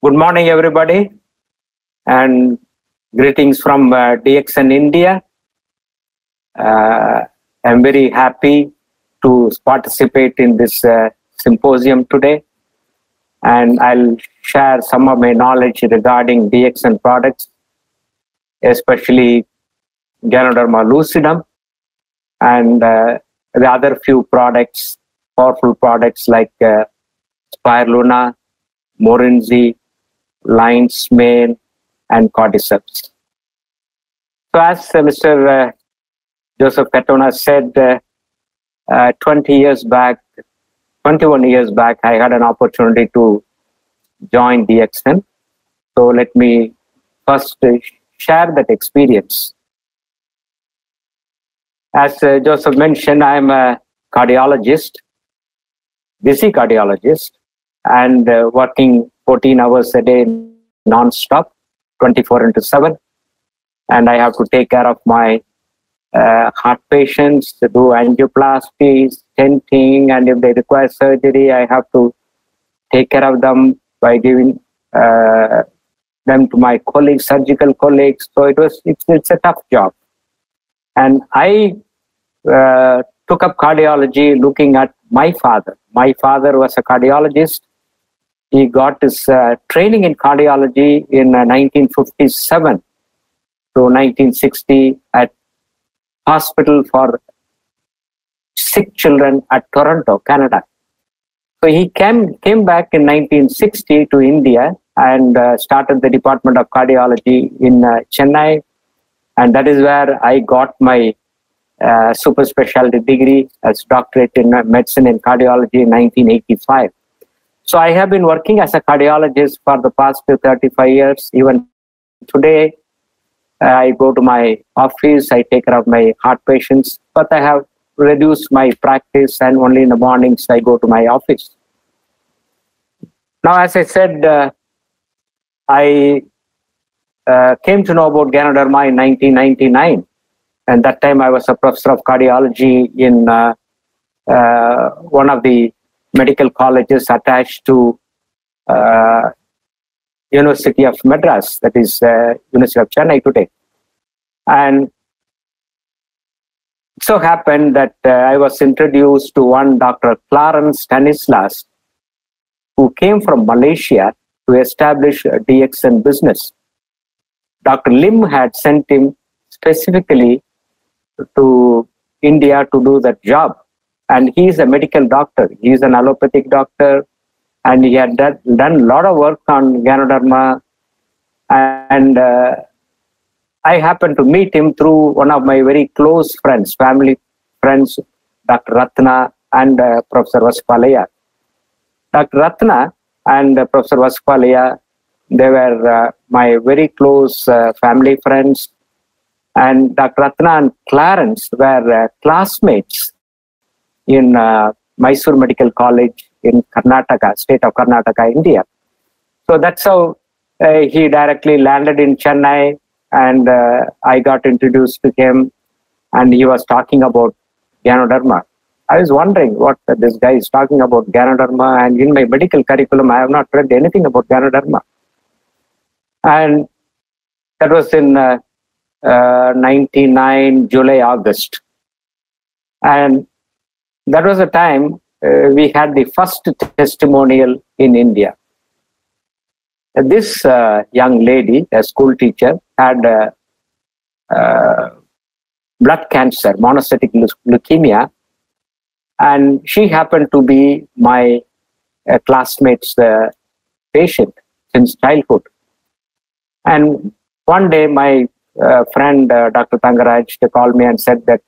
Good morning, everybody, and greetings from DXN India. I'm very happy to participate in this symposium today, and I'll share some of my knowledge regarding DXN products, especially Ganoderma lucidum, and the other few products, powerful products like Spirulina, Morinzi, Lion's Mane, and Cordyceps. So as Mr. Joseph Katona said, 21 years back, I had an opportunity to join DXN. So let me first share that experience. As Joseph mentioned, I'm a cardiologist, busy cardiologist, and working 14 hours a day non-stop, 24/7. And I have to take care of my heart patients, to do angioplasty, stenting, and if they require surgery, I have to take care of them by giving them to my colleagues, surgical colleagues. So it's a tough job. And I took up cardiology looking at my father. My father was a cardiologist. He got his training in cardiology in 1957 to 1960 at Hospital for Sick Children at Toronto, Canada. So he came back in 1960 to India and started the Department of Cardiology in Chennai. And that is where I got my super specialty degree as doctorate in medicine and cardiology in 1985. So I have been working as a cardiologist for the past 35 years. Even today, I go to my office, I take care of my heart patients, but I have reduced my practice and only in the mornings I go to my office. Now, as I said, I came to know about Ganoderma in 1999. And that time I was a professor of cardiology in one of the medical colleges attached to University of Madras, that is University of Chennai today. And it so happened that I was introduced to one Dr. Clarence Stanislas, who came from Malaysia to establish a DXN business. Dr. Lim had sent him specifically to India to do that job. And he is a medical doctor. He is an allopathic doctor. And he had done a lot of work on Ganoderma. And I happened to meet him through one of my very close friends, family friends, Dr. Ratna and Professor Vasupalaya. Dr. Ratna and Professor Vasupalaya, they were my very close family friends. And Dr. Ratna and Clarence were classmates in Mysore Medical College in Karnataka, state of Karnataka, India. So that's how he directly landed in Chennai, and I got introduced to him, and he was talking about Ganoderma. I was wondering what this guy is talking about Ganoderma, and in my medical curriculum, I have not read anything about Ganoderma. And that was in 99 July, August. And that was the time we had the first testimonial in India. This young lady, a school teacher, had blood cancer, monocytic leukemia, and she happened to be my classmate's patient since childhood. And one day, my friend, Dr. Tangaraj, called me and said that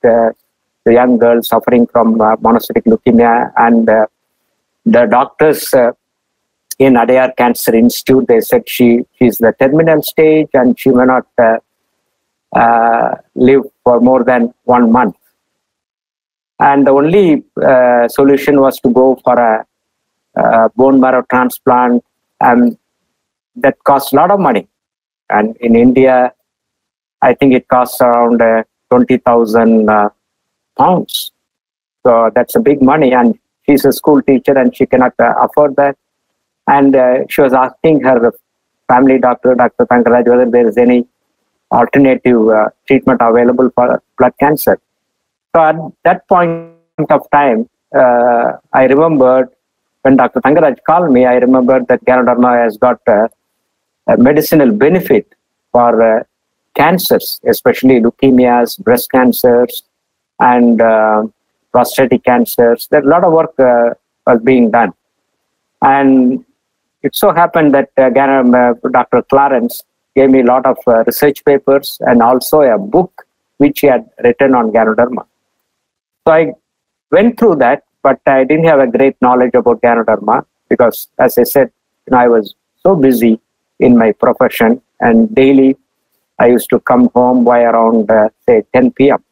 the young girl suffering from monocytic leukemia, and the doctors in Adyar Cancer Institute, they said she's the terminal stage and she may not live for more than 1 month. And the only solution was to go for a bone marrow transplant, and that costs a lot of money. And in India, I think it costs around 20,000 pounds. So that's a big money, and she's a school teacher and she cannot afford that. And she was asking her family doctor, Dr. Thangaraj, whether there is any alternative treatment available for blood cancer. So at that point of time, I remembered when Dr. Thangaraj called me, I remembered that Ganoderma has got a medicinal benefit for cancers, especially leukemias, breast cancers, and prostatic cancers. There a lot of work was being done. And it so happened that Dr. Clarence gave me a lot of research papers and also a book which he had written on Ganoderma. So I went through that, but I didn't have a great knowledge about Ganoderma because, as I said, I was so busy in my profession, and daily I used to come home by around, say, 10 p.m.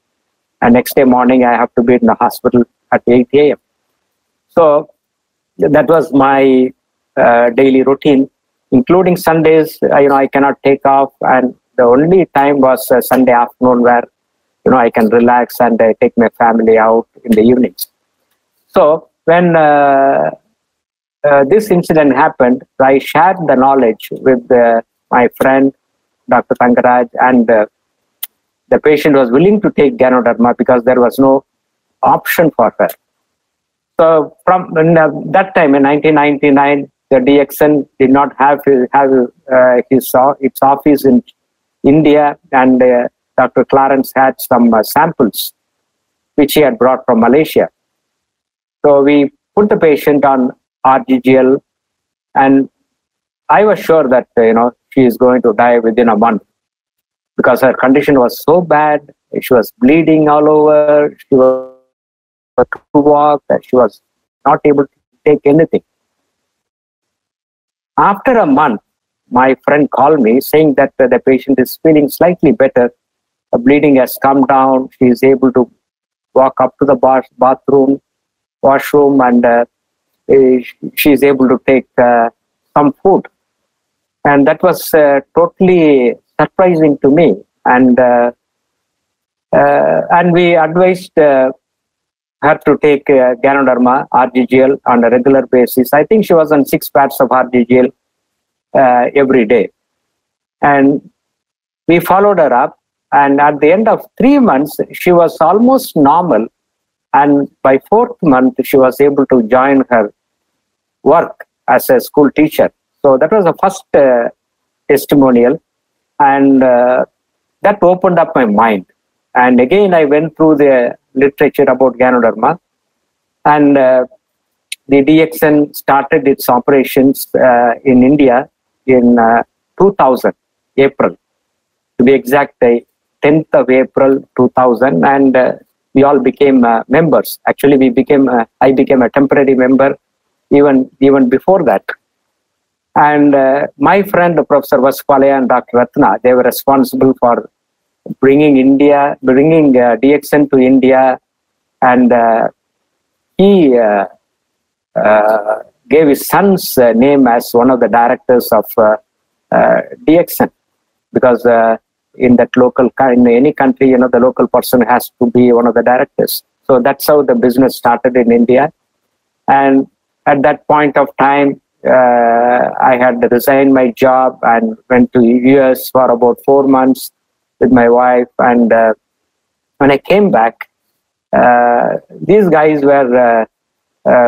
And next day morning, I have to be in the hospital at 8 a.m. So that was my daily routine, including Sundays. I cannot take off, and the only time was Sunday afternoon where I can relax and take my family out in the evenings. So when this incident happened, I shared the knowledge with my friend, Dr. Thangaraj, and the patient was willing to take Ganoderma because there was no option for her. So from that time in 1999, the DXN did not have its office in India, and Dr. Clarence had some samples which he had brought from Malaysia. So we put the patient on RGGL, and I was sure that she is going to die within a month because her condition was so bad. She was bleeding all over. She was to walk. She was not able to take anything. After a month, my friend called me saying that the patient is feeling slightly better. The bleeding has come down. She is able to walk up to the bathroom, washroom, and she is able to take some food. And that was totally surprising to me. And we advised her to take Ganoderma, RGGL, on a regular basis. I think she was on 6 pads of RGGL every day. And we followed her up. And at the end of 3 months, she was almost normal. And by 4th month, she was able to join her work as a school teacher. So that was the first testimonial. And that opened up my mind. And again, I went through the literature about Ganoderma. And the DXN started its operations in India in 2000, April. To be exact, 10th of April 2000. And we all became members. Actually, I became a temporary member even before that. And my friend, Professor Vasupalaya and Dr. Ratna, they were responsible for bringing DXN to India, and he gave his son's name as one of the directors of DXN, because in any country, the local person has to be one of the directors. So that's how the business started in India. And at that point of time, I had resigned my job and went to US for about 4 months with my wife. And when I came back, these guys were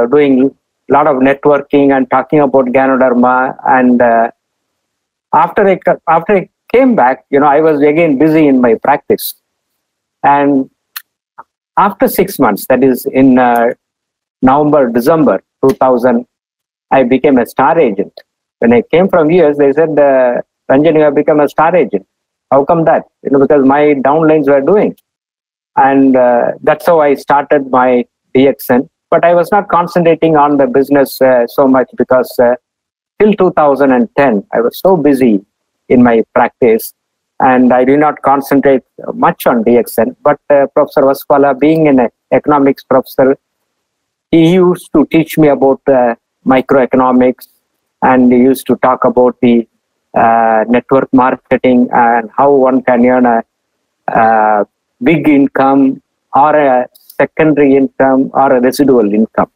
doing a lot of networking and talking about Ganoderma. And after I came back, I was again busy in my practice. And after 6 months, that is in December 2000, I became a star agent. When I came from US, they said, Ranjan, you have become a star agent. How come that? Because my downlines were doing. And that's how I started my DXN. But I was not concentrating on the business so much because till 2010, I was so busy in my practice and I did not concentrate much on DXN. But Professor Vasupala, being an economics professor, he used to teach me about microeconomics, and he used to talk about the network marketing and how one can earn a big income or a secondary income or a residual income.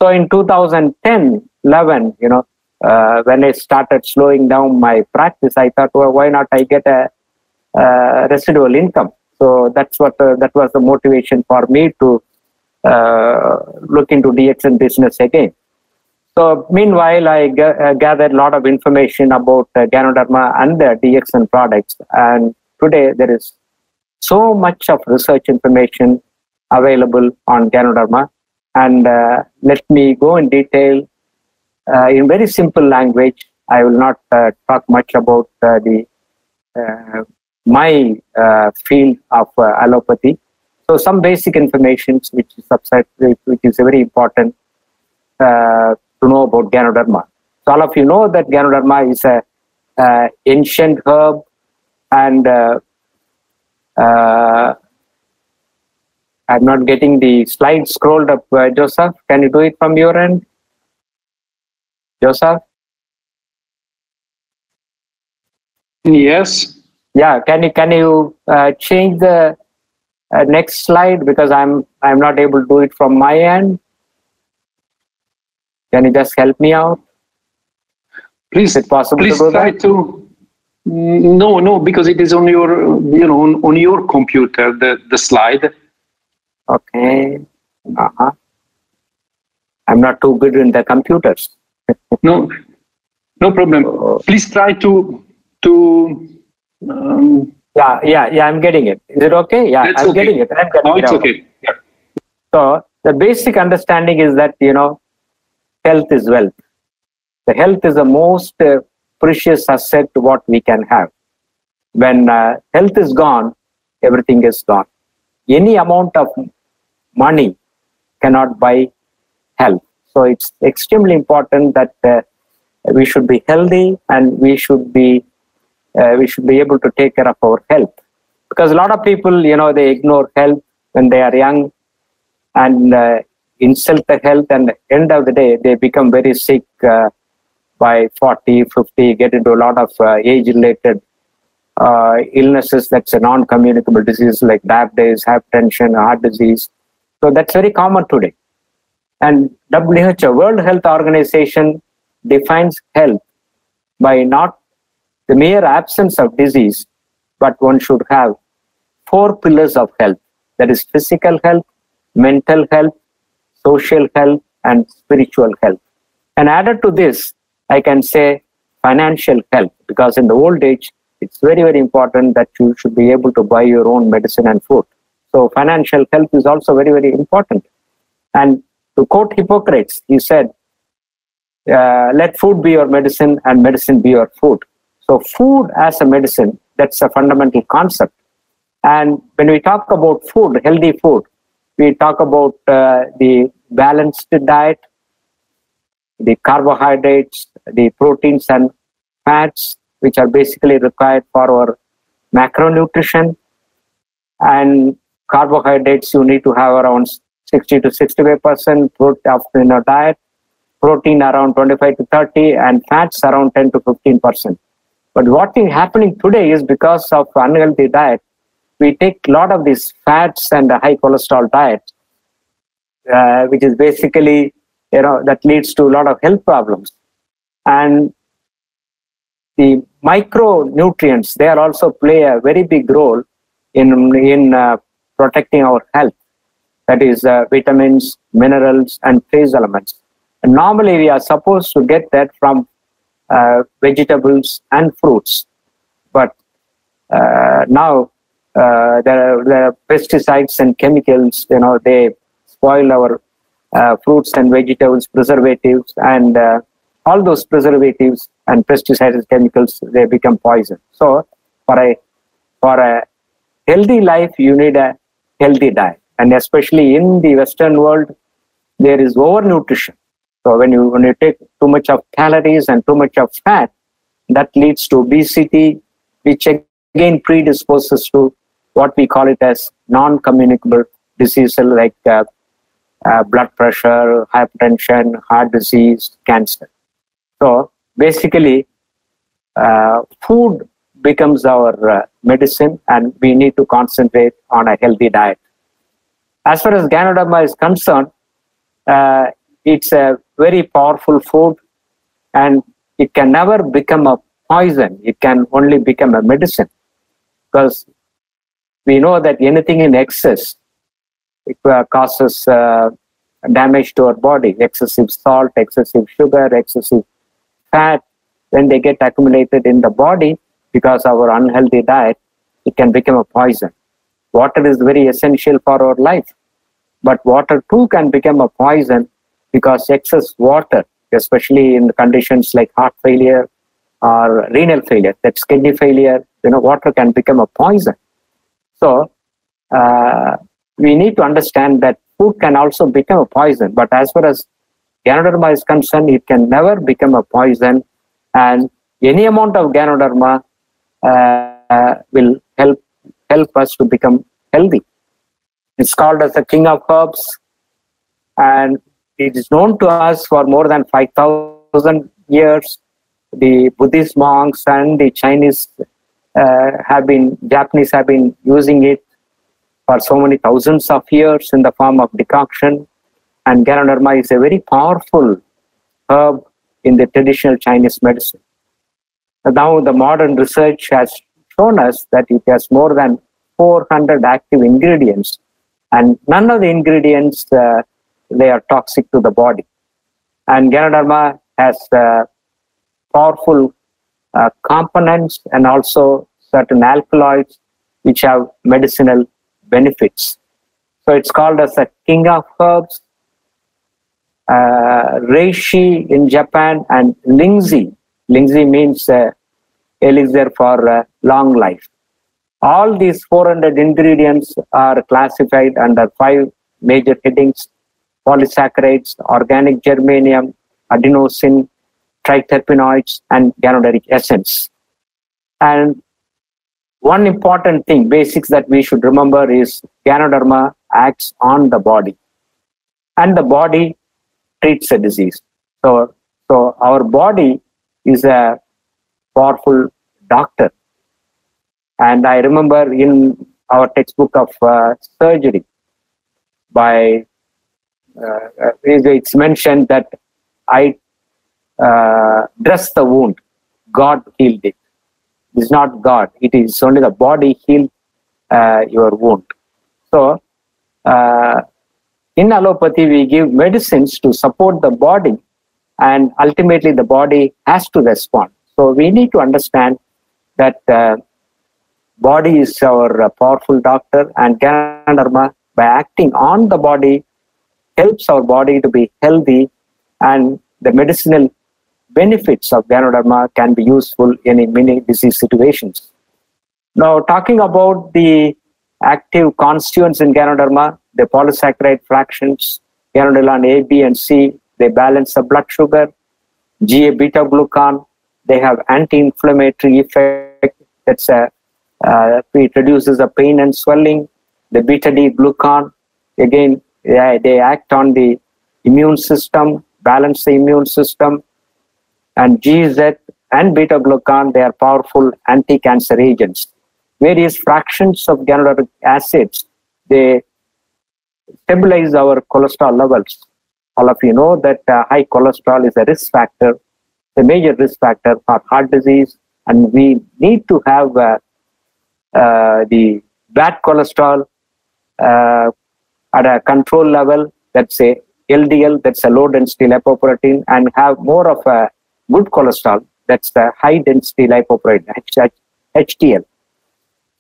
So in 2010, 2011, when I started slowing down my practice, I thought, well, why not I get a residual income? So that was the motivation for me to look into DXN business again. So meanwhile, I gathered a lot of information about Ganoderma and the DXN products. And today there is so much of research information available on Ganoderma. And let me go in detail in very simple language. I will not talk much about my field of allopathy. So some basic information which is very important to know about Ganoderma. So all of you know that Ganoderma is a ancient herb, and I'm not getting the slide scrolled up. Joseph, can you do it from your end? Joseph? Yes. Yeah. Can you change the next slide, because I'm not able to do it from my end. Can you just help me out? Please, is it possible please to do try that? to. No, because it is on your, on your computer, the slide. Okay. I'm not too good in the computers. No problem. Please try to. Yeah, I'm getting it. Is it okay? Yeah, I'm okay. getting it. No, it's okay. Yeah. So the basic understanding is that, health is wealth. The health is the most precious asset what we can have. When health is gone, everything is gone. Any amount of money cannot buy health. So it's extremely important that we should be healthy, and we should be able to take care of our health. Because a lot of people, they ignore health when they are young and insult the health, and at the end of the day, they become very sick by 40, 50, get into a lot of age-related illnesses. That's a non-communicable disease like diabetes, hypertension, heart disease. So that's very common today. And WHO, World Health Organization, defines health by not the mere absence of disease, but one should have 4 pillars of health. That is physical health, mental health, social health, and spiritual health. And added to this, I can say financial health, because in the old age, it's very, very important that you should be able to buy your own medicine and food. So financial health is also very, very important. And to quote Hippocrates, he said, let food be your medicine and medicine be your food. So food as a medicine, that's a fundamental concept. And when we talk about food, healthy food, we talk about the balanced diet, the carbohydrates, the proteins and fats, which are basically required for our macronutrition. And carbohydrates, you need to have around 60 to 65% in a diet, protein around 25 to 30, and fats around 10 to 15%. But what is happening today is, because of unhealthy diet, we take a lot of these fats and high cholesterol diet, which is basically, that leads to a lot of health problems. And the micronutrients, they also play a very big role in protecting our health. That is vitamins, minerals, and trace elements. And normally we are supposed to get that from vegetables and fruits. But now there are pesticides and chemicals, they spoil our fruits and vegetables, preservatives, and all those preservatives and pesticides and chemicals, they become poison. So for a healthy life, you need a healthy diet. And especially in the Western world, there is overnutrition. So when you take too much of calories and too much of fat, that leads to obesity, which again predisposes to what we call it as non-communicable diseases like blood pressure, hypertension, heart disease, cancer. So basically, food becomes our medicine, and we need to concentrate on a healthy diet. As far as Ganoderma is concerned, it's a very powerful food, and it can never become a poison. It can only become a medicine, because we know that anything in excess, it causes damage to our body. Excessive salt, excessive sugar, excessive fat, when they get accumulated in the body because of our unhealthy diet, it can become a poison. Water is very essential for our life, but water too can become a poison, because excess water, especially in conditions like heart failure or renal failure, that's kidney failure, water can become a poison. So we need to understand that food can also become a poison, but as far as Ganoderma is concerned, it can never become a poison, and any amount of Ganoderma will help us to become healthy. It's called as the king of herbs, and it is known to us for more than 5,000 years. The Buddhist monks and the Japanese have been using it for so many thousands of years in the form of decoction. And Ganoderma is a very powerful herb in the traditional Chinese medicine. Now the modern research has shown us that it has more than 400 active ingredients, and none of the ingredients they are toxic to the body. And Ganoderma has powerful components and also certain alkaloids which have medicinal benefits. So it's called as the king of herbs, reishi in Japan, and lingzi. Lingzi means elixir for long life. All these 400 ingredients are classified under 5 major headings: polysaccharides, organic germanium, adenosine, triterpenoids, and ganoderic essence. And one important thing, basics that we should remember is Ganoderma acts on the body, and the body treats a disease. So our body is a powerful doctor. And I remember in our textbook of surgery, it's mentioned that I dressed the wound, God healed it. It's not God, it is only the body healed your wound. So in allopathy, we give medicines to support the body, and ultimately the body has to respond. So we need to understand that body is our powerful doctor, and Ganoderma, by acting on the body, helps our body to be healthy, and the medicinal benefits of Ganoderma can be useful in many disease situations. Now, talking about the active constituents in Ganoderma, the polysaccharide fractions, Ganoderma A, B, and C, they balance the blood sugar. GA beta glucan, they have anti-inflammatory effect. That's it reduces the pain and swelling. The beta D glucan, again, they act on the immune system, balance the immune system. And GZ and beta glucan, they are powerful anti-cancer agents. Various fractions of ganoderic acids, they stabilize our cholesterol levels. All of you know that high cholesterol is a risk factor, a major risk factor for heart disease, and we need to have the bad cholesterol at a control level, that's a LDL, that's a low density lipoprotein, and have more of a good cholesterol, that's the high density lipoprotein, HDL.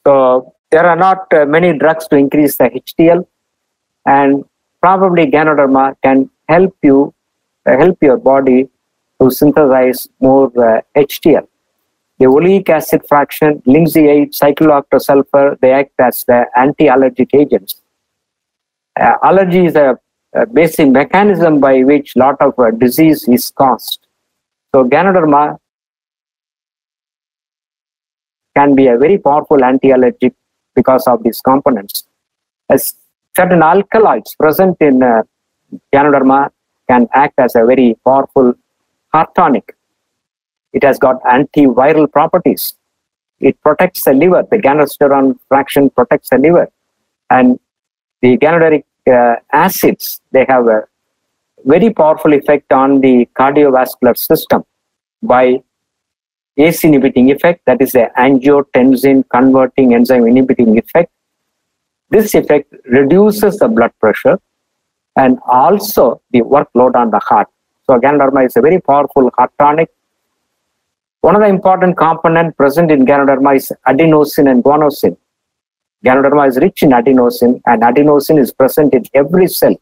So there are not many drugs to increase the HDL, and probably Ganoderma can help your body to synthesize more HDL. The oleic acid fraction, lingzi-8, cyclooctasulfur, they act as the anti-allergic agents. Allergy is a basic mechanism by which lot of disease is caused. So Ganoderma can be a very powerful anti-allergic because of these components. As certain alkaloids present in Ganoderma can act as a very powerful heart tonic. It has got antiviral properties. It protects the liver. The ganosterone fraction protects the liver. And the ganoderic acids, they have very powerful effect on the cardiovascular system by ACE inhibiting effect, that is the angiotensin converting enzyme inhibiting effect. This effect reduces the blood pressure and also the workload on the heart. So Ganoderma is a very powerful heart tonic. One of the important components present in Ganoderma is adenosine and guanosine. Ganoderma is rich in adenosine, and adenosine is present in every cell.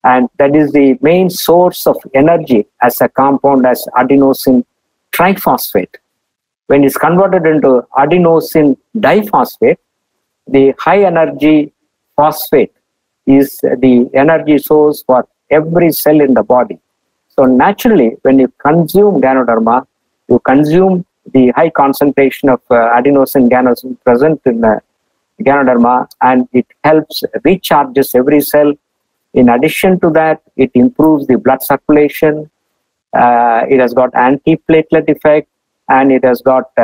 And that is the main source of energy as a compound as adenosine triphosphate. When it's converted into adenosine diphosphate, the high energy phosphate is the energy source for every cell in the body. So naturally, when you consume Ganoderma, you consume the high concentration of adenosine guanosine present in Ganoderma, and it helps recharges every cell. In addition to that, it improves the blood circulation. It has got antiplatelet effect, and it has got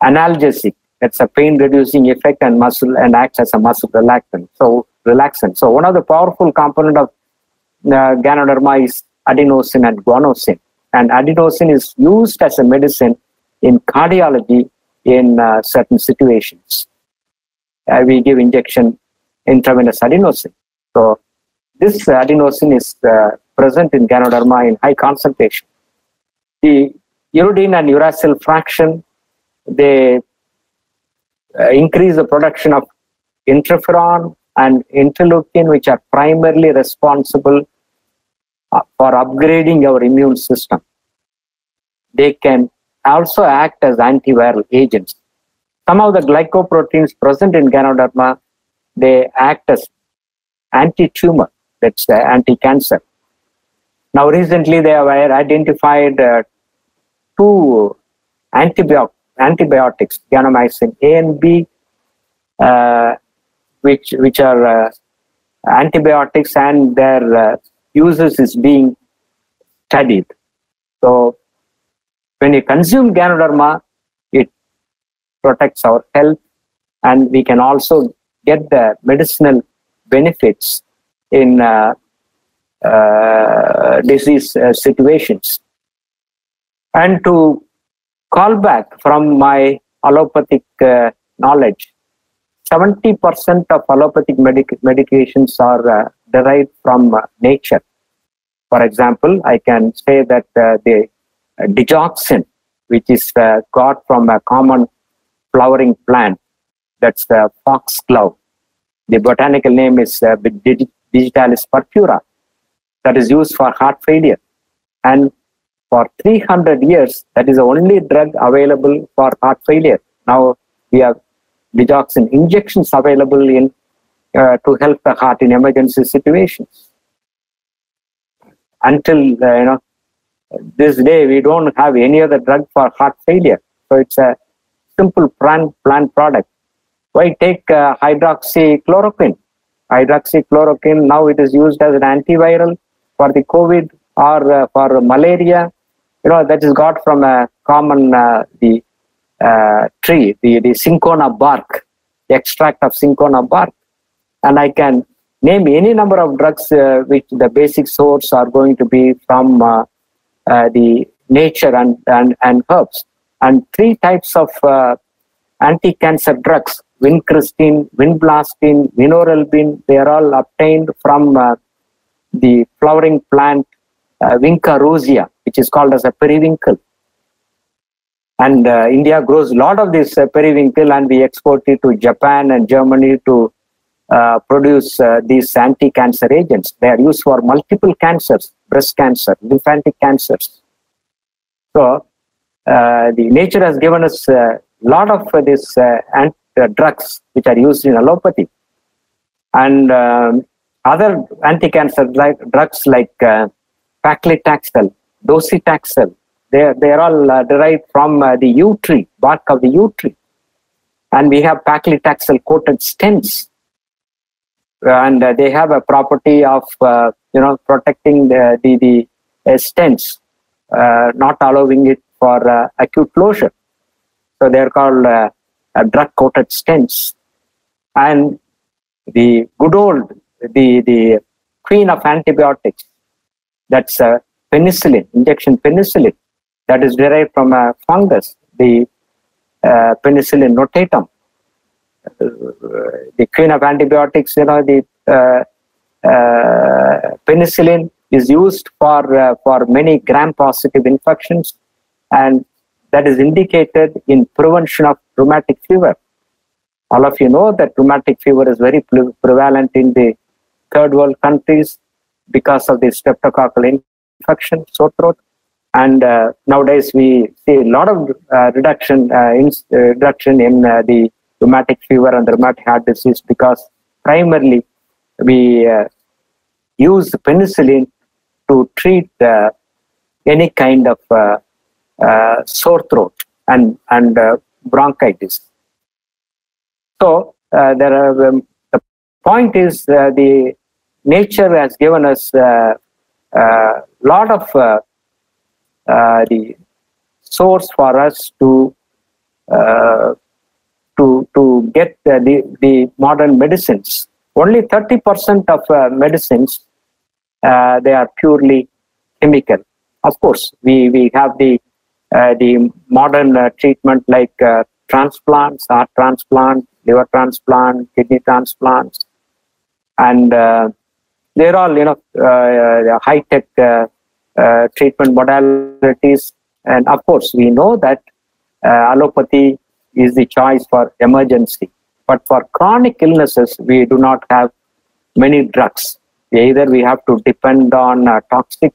analgesic. It's a pain-reducing effect and muscle and acts as a muscle relaxant. So one of the powerful component of Ganoderma is adenosine and guanosine. And adenosine is used as a medicine in cardiology in certain situations. We give injection intravenous adenosine. So this adenosine is present in Ganoderma in high concentration. The uridine and uracil fraction, they increase the production of interferon and interleukin, which are primarily responsible for upgrading our immune system. They can also act as antiviral agents. Some of the glycoproteins present in Ganoderma, they act as anti-tumor, that's anti-cancer. Now recently they have identified two antibiotics, Ganomycin A and B, which are antibiotics, and their uses is being studied. So when you consume Ganoderma, it protects our health, and we can also get the medicinal benefits in disease situations. And to call back from my allopathic knowledge, 70% of allopathic medications are derived from nature. For example, I can say that the digoxin, which is got from a common flowering plant, that's the foxglove. The botanical name is Digitalis purpura, that is used for heart failure. And for 300 years, that is the only drug available for heart failure. Now we have digoxin injections available in to help the heart in emergency situations. Until this day, we don't have any other drug for heart failure. So it's a simple plant product. Why take hydroxychloroquine? Hydroxychloroquine, now it is used as an antiviral for the COVID or for malaria. That is got from a common tree, the cinchona bark, the extract of cinchona bark. And I can name any number of drugs which the basic source are going to be from the nature and herbs. And three types of anti-cancer drugs, vincristine, vinblastine, vinorelbine, they are all obtained from the flowering plant Vinca rosea, which is called as a periwinkle. And India grows a lot of this periwinkle, and we export it to Japan and Germany to produce these anti-cancer agents. They are used for multiple cancers, breast cancer, lymphatic cancers. So the nature has given us a lot of these drugs which are used in allopathy. And other anti-cancer drugs like paclitaxel, docetaxel, they are all derived from the yew tree, bark of the yew tree. And we have paclitaxel coated stents. And they have a property of protecting the stents, not allowing it for acute closure. So they are called drug-coated stents. And the good old, the queen of antibiotics, That's penicillin, injection penicillin, that is derived from a fungus, the Penicillium notatum. The queen of antibiotics, the penicillin is used for many gram-positive infections, and that is indicated in prevention of rheumatic fever. All of you know that rheumatic fever is very prevalent in the third world countries because of the streptococcal infection, sore throat. And nowadays we see a lot of reduction in the rheumatic fever and rheumatic heart disease, because primarily we use penicillin to treat any kind of sore throat and bronchitis. So the point is the nature has given us a lot of the source for us to get the modern medicines. Only 30% of medicines they are purely chemical. Of course, we have the modern treatment like transplants, heart transplant, liver transplant, kidney transplants, and they're all high tech treatment modalities. And of course, we know that allopathy is the choice for emergency, but for chronic illnesses, we do not have many drugs. Either we have to depend on toxic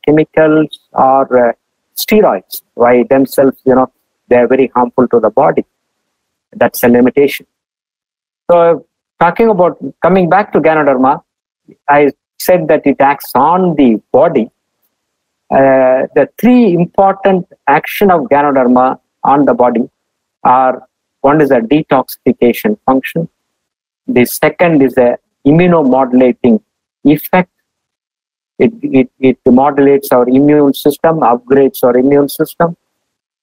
chemicals or steroids. By themselves, they are very harmful to the body. That's a limitation. So, coming back to Ganoderma, I said that it acts on the body. The three important action of Ganoderma on the body are: one is a detoxification function, the second is a immunomodulating effect. It modulates our immune system, upgrades our immune system,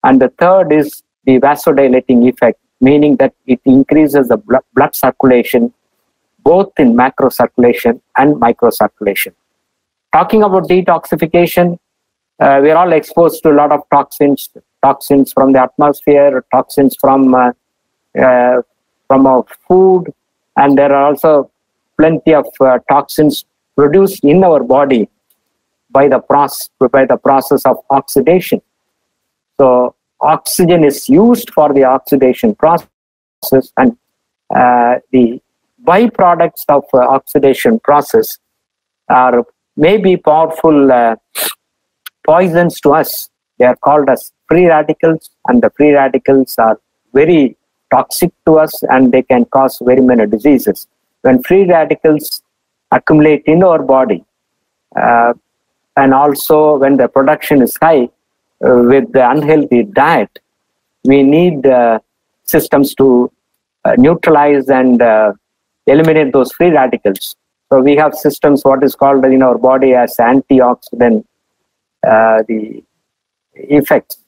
and the third is the vasodilating effect, meaning that it increases the blood circulation both in macrocirculation and microcirculation. Talking about detoxification, we are all exposed to a lot of toxins from the atmosphere, toxins from our food, and there are also plenty of toxins produced in our body by the process of oxidation. So oxygen is used for the oxidation process, and the byproducts of oxidation process are maybe powerful poisons to us. They are called as free radicals, and the free radicals are very toxic to us, and they can cause very many diseases. When free radicals accumulate in our body, and also when the production is high with the unhealthy diet, we need systems to neutralize and eliminate those free radicals. So we have systems, what is called in our body as antioxidant the effects,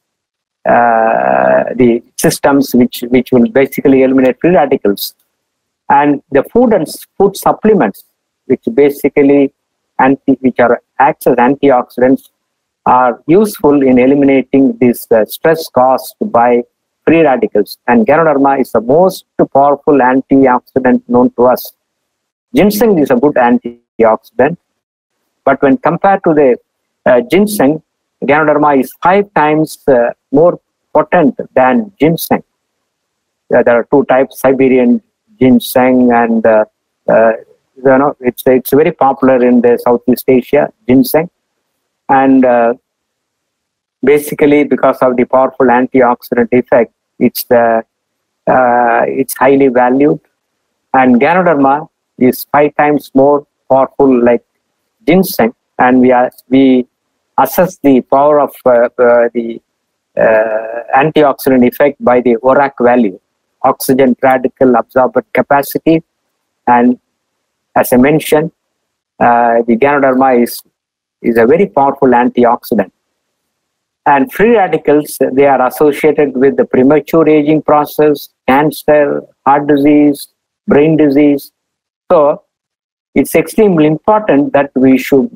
the systems which will basically eliminate free radicals. And the food and food supplements, which basically acts as antioxidants, are useful in eliminating this stress caused by free radicals. And Ganoderma is the most powerful antioxidant known to us. Ginseng is a good antioxidant, but when compared to the ginseng, Ganoderma is 5 times more potent than ginseng. There are 2 types, Siberian ginseng, and it's very popular in the Southeast Asia, ginseng. And basically, because of the powerful antioxidant effect, it's highly valued. And Ganoderma is 5 times more powerful like ginseng, and we assess the power of the antioxidant effect by the ORAC value, oxygen radical absorbent capacity. And as I mentioned, the Ganoderma is a very powerful antioxidant. And free radicals, they are associated with the premature aging process, cancer, heart disease, brain disease. So it's extremely important that we should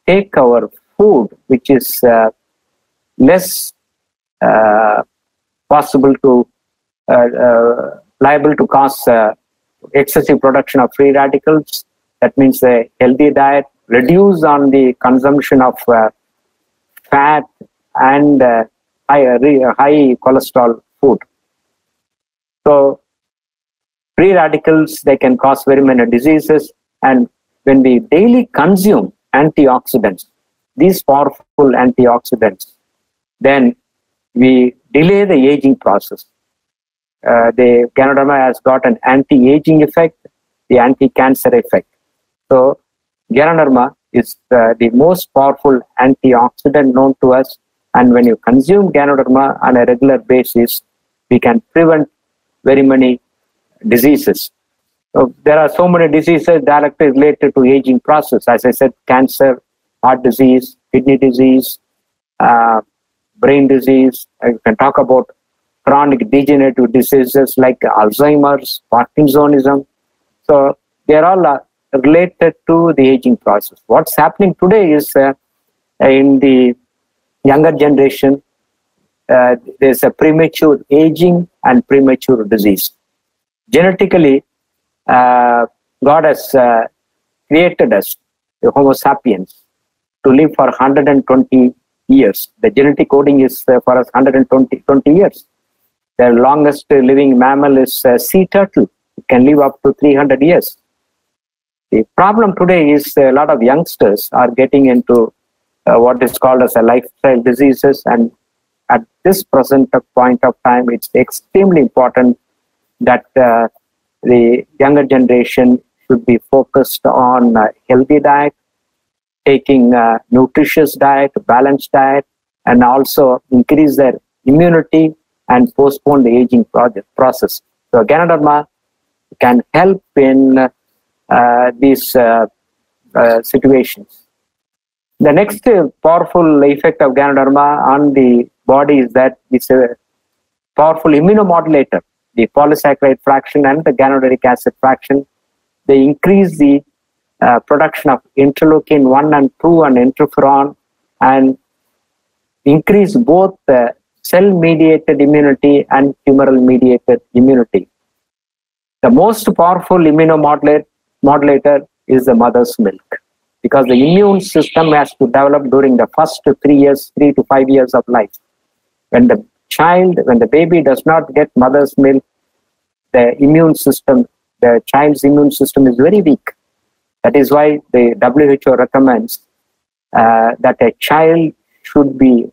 take our food, which is less possible to liable to cause excessive production of free radicals. That means a healthy diet, reduce on the consumption of fat and high cholesterol food. So free radicals, they can cause very many diseases, and when we daily consume antioxidants, these powerful antioxidants, then we delay the aging process. The Ganoderma has got an anti-aging effect, the anti-cancer effect. So Ganoderma is the most powerful antioxidant known to us, and when you consume Ganoderma on a regular basis, we can prevent very many diseases. So there are so many diseases directly related to aging process. As I said, cancer, heart disease, kidney disease, brain disease. I can talk about chronic degenerative diseases like Alzheimer's, Parkinsonism. So they are all related to the aging process. What's happening today is in the younger generation, there's a premature aging and premature disease. Genetically, God has created us, the Homo sapiens, to live for 120 years. The genetic coding is for us 120 years. The longest living mammal is sea turtle. It can live up to 300 years. The problem today is a lot of youngsters are getting into what is called as a lifestyle diseases, and at this present point of time, it's extremely important that the younger generation should be focused on healthy diet, taking nutritious diet, balanced diet, and also increase their immunity and postpone the aging process. So Ganoderma can help in these situations. The next powerful effect of Ganoderma on the body is that it's a powerful immunomodulator. The polysaccharide fraction and the ganoderic acid fraction, they increase the production of interleukin 1 and 2 and interferon, and increase both the cell-mediated immunity and humoral-mediated immunity. The most powerful immunomodulator is the mother's milk, because the immune system has to develop during the first 3 to 5 years of life. When the baby does not get mother's milk, the child's immune system is very weak. That is why the WHO recommends that a child should be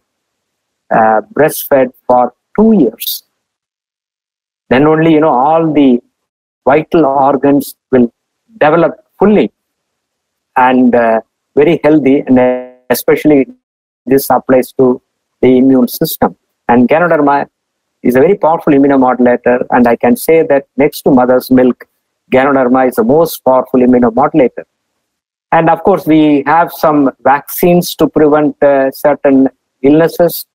breastfed for 2 years. Then only, all the vital organs will develop fully and very healthy, and especially this applies to the immune system. And Ganoderma is a very powerful immunomodulator, and I can say that next to mother's milk, Ganoderma is the most powerful immunomodulator. And of course, we have some vaccines to prevent certain illnesses,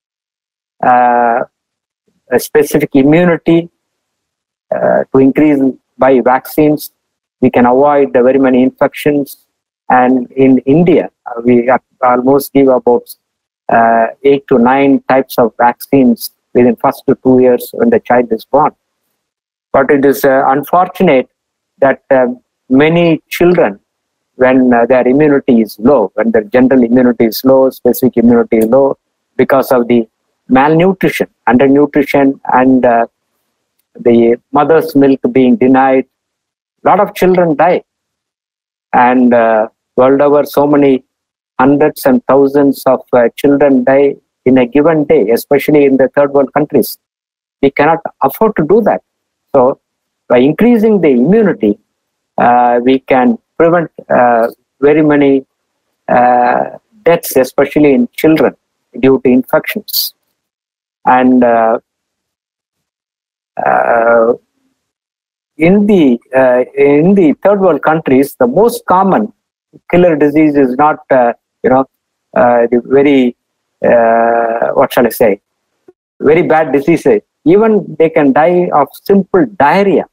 a specific immunity to increase by vaccines. We can avoid very many infections. And in India, we almost give about 8 to 9 types of vaccines within first 2 years when the child is born. But it is unfortunate that many children, when their immunity is low, when their general immunity is low, specific immunity is low, because of the malnutrition, undernutrition, and the mother's milk being denied, a lot of children die. And world over, so many hundreds and thousands of children die in a given day, especially in the third world countries. We cannot afford to do that. So by increasing the immunity, we can prevent very many deaths, especially in children, due to infections. And in the third world countries, the most common killer disease is not the very what shall I say, very bad diseases. Even they can die of simple diarrhea.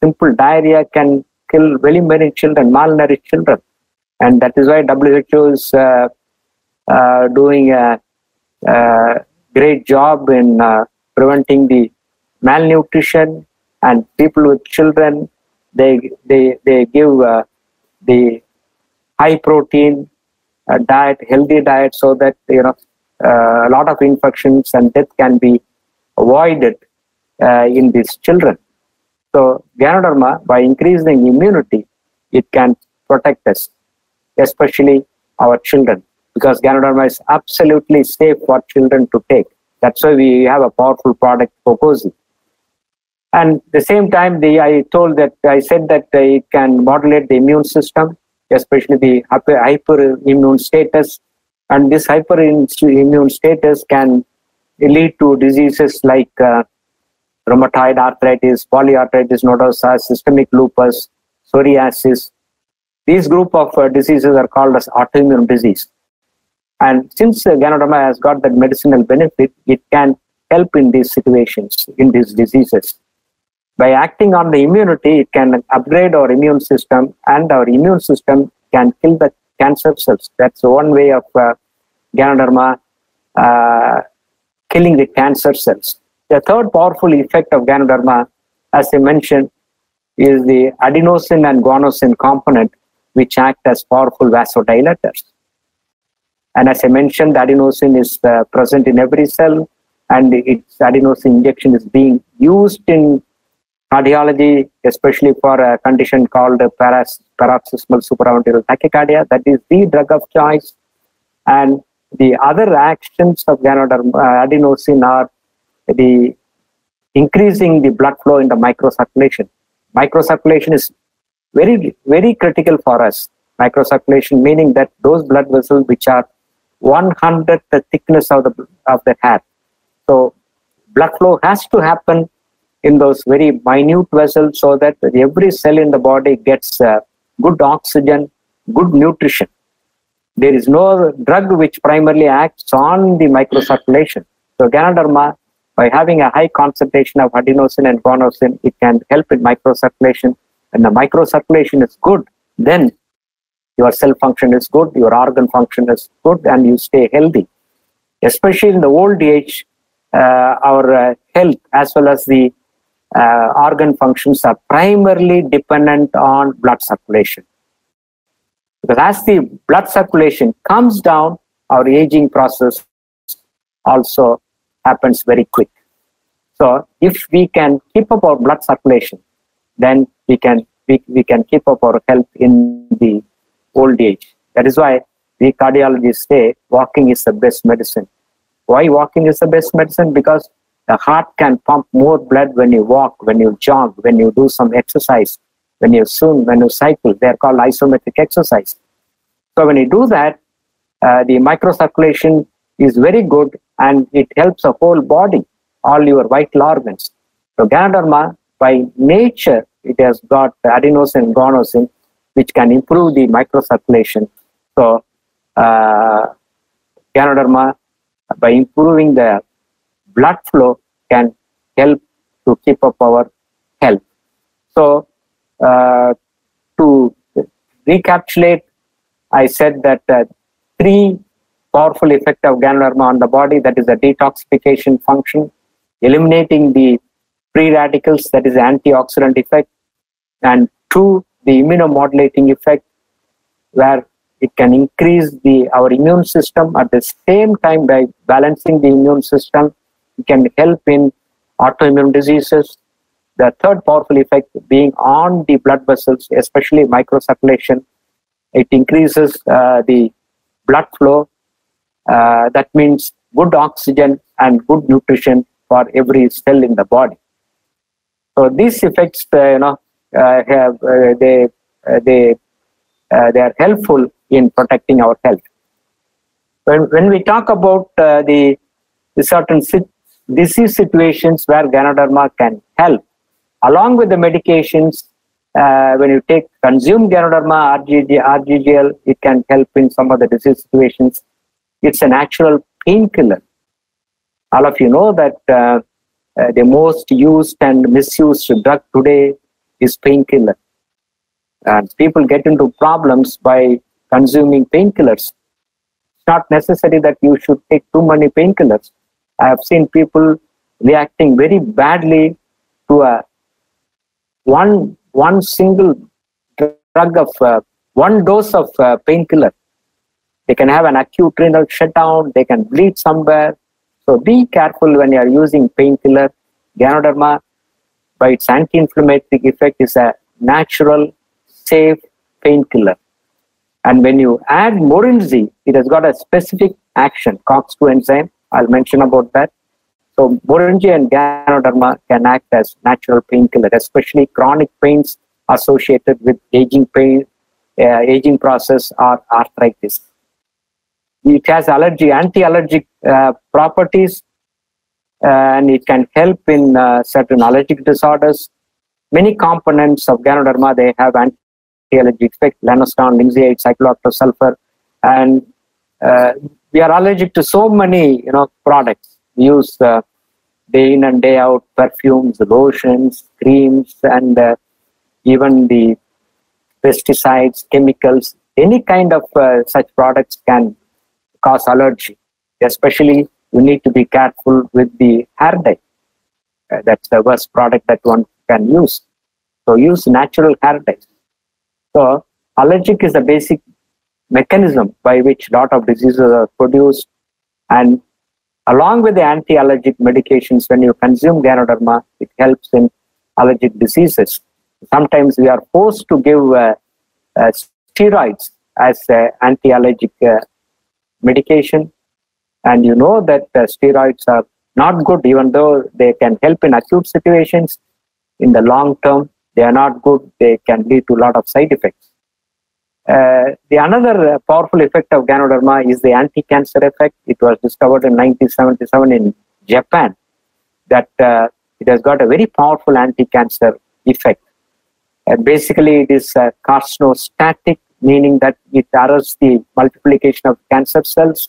Simple diarrhea can kill very many children, malnourished children. And that is why WHO is doing a great job in preventing the malnutrition, and people with children, they give the high protein diet, healthy diet, so that a lot of infections and death can be avoided in these children. So Ganoderma, by increasing immunity, it can protect us, especially our children, because Ganoderma is absolutely safe for children to take. That's why we have a powerful product, Pocosi. And at the same time, I said that it can modulate the immune system, especially the hyperimmune status. And this hyperimmune status can lead to diseases like rheumatoid arthritis, polyarthritis nodosa, systemic lupus, psoriasis. These group of diseases are called as autoimmune disease. And since Ganoderma has got that medicinal benefit, it can help in these situations, in these diseases. By acting on the immunity, it can upgrade our immune system, and our immune system can kill the cancer cells. That's one way of Ganoderma killing the cancer cells. The third powerful effect of Ganoderma, as I mentioned, is the adenosine and guanosine component, which act as powerful vasodilators. And as I mentioned, adenosine is present in every cell, and its adenosine injection is being used in cardiology, especially for a condition called paroxysmal supraventricular tachycardia. That is the drug of choice. And the other actions of adenosine are the increasing the blood flow in the microcirculation. Microcirculation is very, very critical for us. Microcirculation meaning that those blood vessels which are 1/100th the thickness of the hair. So blood flow has to happen in those very minute vessels, so that every cell in the body gets good oxygen, good nutrition. There is no drug which primarily acts on the microcirculation. So Ganoderma, by having a high concentration of adenosine and guanosine, it can help in microcirculation. And the microcirculation is good, then your cell function is good, your organ function is good, and you stay healthy. Especially in the old age, our health as well as the organ functions are primarily dependent on blood circulation. Because as the blood circulation comes down, our aging process also happens very quick. So if we can keep up our blood circulation, then we can keep up our health in the old age. That is why we cardiologists say walking is the best medicine. Why walking is the best medicine? Because the heart can pump more blood when you walk, when you jog, when you do some exercise, when you swim, when you cycle. They are called isometric exercise. So when you do that, the microcirculation is very good, and it helps the whole body, all your vital organs. So Ganoderma, by nature, it has got adenosine and guanosine, which can improve the microcirculation. So Ganoderma, by improving the blood flow, can help to keep up our health. So to recapitulate, I said that three powerful effects of Ganoderma on the body, that is the detoxification function, eliminating the free radicals, that is the antioxidant effect, and two, the immunomodulating effect, where it can increase our immune system. At the same time, by balancing the immune system, it can help in autoimmune diseases. The third powerful effect being on the blood vessels, especially microcirculation. It increases the blood flow. That means good oxygen and good nutrition for every cell in the body. So these effects, they are helpful in protecting our health. When we talk about the certain disease situations where Ganoderma can help, along with the medications, when you consume Ganoderma, RGGL, it can help in some of the disease situations. It's a natural painkiller. All of you know that the most used and misused drug today is painkiller. And people get into problems by consuming painkillers. It's not necessary that you should take too many painkillers. I have seen people reacting very badly to one single drug of one dose of painkiller. They can have an acute renal shutdown, they can bleed somewhere. So be careful when you are using painkiller. Ganoderma, by its anti-inflammatory effect, is a natural, safe painkiller. And when you add Morinzi, it has got a specific action, COX-2 enzyme. I'll mention about that. So Morinzi and Ganoderma can act as natural painkiller, especially chronic pains associated with aging pain, aging process, or arthritis. It has anti-allergic properties, and it can help in certain allergic disorders. Many components of Ganoderma, they have anti-allergic effect: lanostan, linseed, cyclooctasulfur, and we are allergic to so many products. We use day in and day out perfumes, lotions, creams, and even the pesticides, chemicals. Any kind of such products can cause allergy. Especially, you need to be careful with the hair dye. That's the worst product that one can use. So use natural hair dyes. So allergic is the basic mechanism by which a lot of diseases are produced. And along with the anti-allergic medications, when you consume Ganoderma, it helps in allergic diseases. Sometimes we are forced to give steroids as anti-allergic medication. And you know that steroids are not good, even though they can help in acute situations. In the long term, they are not good. They can lead to a lot of side effects. The another powerful effect of Ganoderma is the anti-cancer effect. It was discovered in 1977 in Japan, that it has got a very powerful anti-cancer effect. Basically, it is carcinostatic, meaning that it arrests the multiplication of cancer cells,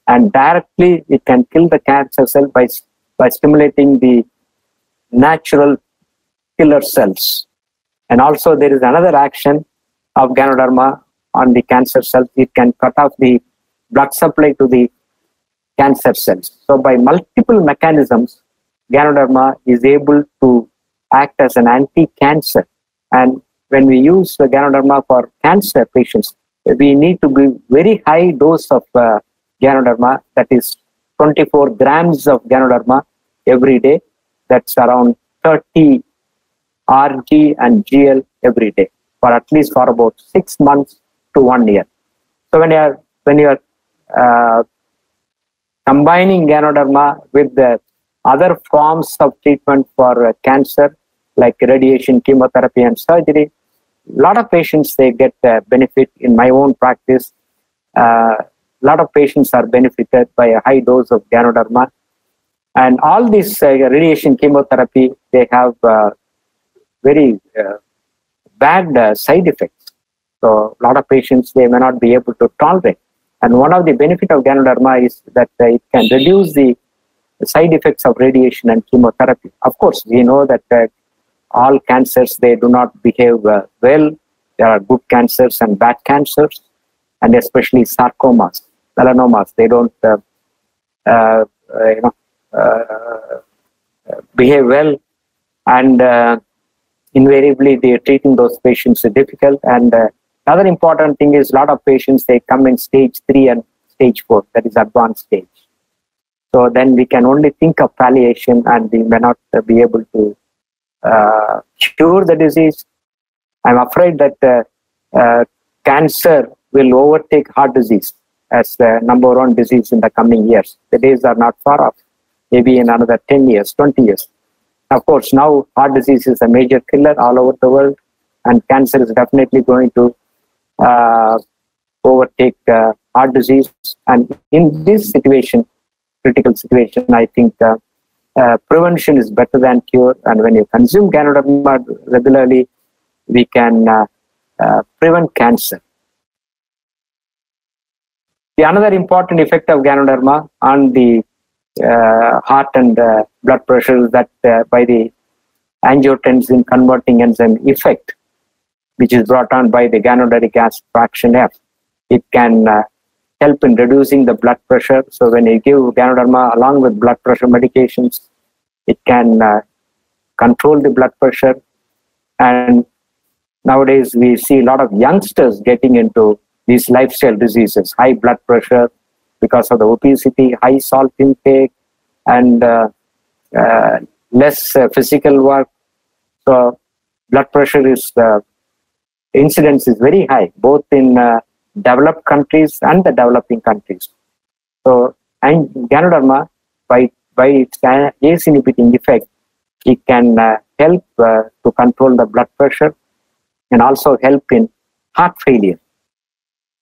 and directly it can kill the cancer cell by stimulating the natural killer cells. And also there is another action of Ganoderma on the cancer cells. It can cut off the blood supply to the cancer cells. So by multiple mechanisms, Ganoderma is able to act as an anti-cancer. And when we use the Ganoderma for cancer patients, we need to give very high dose of Ganoderma, that is 24 grams of Ganoderma every day. That's around 30 Rg and Gl every day, for at least for about 6 months to 1 year. So when you are combining Ganoderma with the other forms of treatment for cancer, like radiation, chemotherapy, and surgery, a lot of patients, they get benefit. In my own practice, a lot of patients are benefited by a high dose of Ganoderma. And all this radiation chemotherapy, they have very bad side effects. So a lot of patients, they may not be able to tolerate. And one of the benefit of Ganoderma is that it can reduce the side effects of radiation and chemotherapy. Of course, we know that all cancers, they do not behave well. There are good cancers and bad cancers, and especially sarcomas, melanomas. They don't behave well, and invariably they treating those patients is difficult. And another important thing is a lot of patients, they come in stage 3 and stage 4, that is advanced stage. So then we can only think of palliation, and we may not be able to cure the disease. I'm afraid that cancer will overtake heart disease as the #1 disease in the coming years. The days are not far off, maybe in another 10 years, 20 years. Of course, now heart disease is a major killer all over the world, and cancer is definitely going to overtake heart disease. And in this situation, critical situation, I think prevention is better than cure. And when you consume Ganoderma regularly, we can prevent cancer. The another important effect of Ganoderma on the heart and blood pressure is that by the angiotensin converting enzyme effect, which is brought on by the ganoderic acid fraction F. It can help in reducing the blood pressure. So when you give Ganoderma along with blood pressure medications, it can control the blood pressure. And nowadays we see a lot of youngsters getting into these lifestyle diseases, high blood pressure because of the obesity, high salt intake, and less physical work. So blood pressure is, incidence is very high, both in developed countries and the developing countries. So, and Ganoderma, by its ACE inhibiting effect, it can help to control the blood pressure and also help in heart failure.